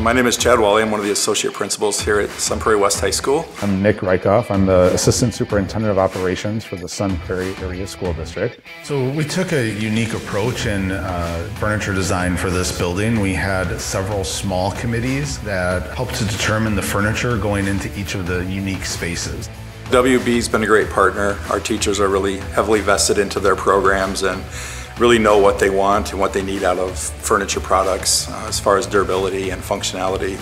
My name is Chad Wally. I'm one of the associate principals here at Sun Prairie West High School. I'm Nick Rykoff. I'm the assistant superintendent of operations for the Sun Prairie Area School District. So we took a unique approach in furniture design for this building. We had several small committees that helped to determine the furniture going into each of the unique spaces. WB's been a great partner. Our teachers are really heavily vested into their programs and really know what they want and what they need out of furniture products as far as durability and functionality.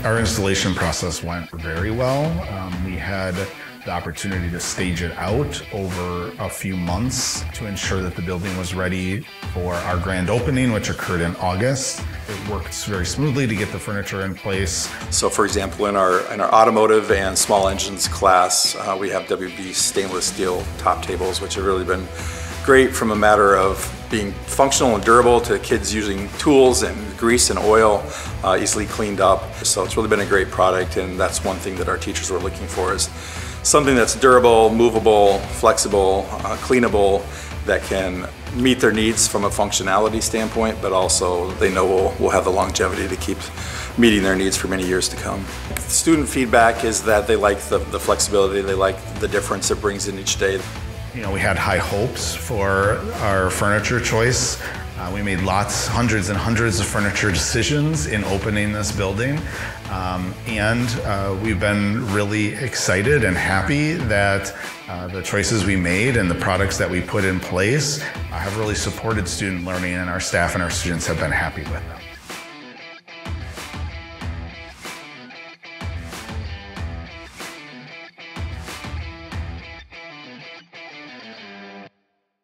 Our installation process went very well. We had the opportunity to stage it out over a few months to ensure that the building was ready for our grand opening, which occurred in August. It worked very smoothly to get the furniture in place. So for example, in our automotive and small engines class, we have WB stainless steel top tables, which have really been great from a matter of being functional and durable to kids using tools and grease and oil, easily cleaned up. So it's really been a great product, and that's one thing that our teachers were looking for, is something that's durable, movable, flexible, cleanable, that can meet their needs from a functionality standpoint, but also they know we'll have the longevity to keep meeting their needs for many years to come. Student feedback is that they like the flexibility, they like the difference it brings in each day. You know, we had high hopes for our furniture choice. We made hundreds and hundreds of furniture decisions in opening this building. And we've been really excited and happy that the choices we made and the products that we put in place have really supported student learning, and our staff and our students have been happy with them.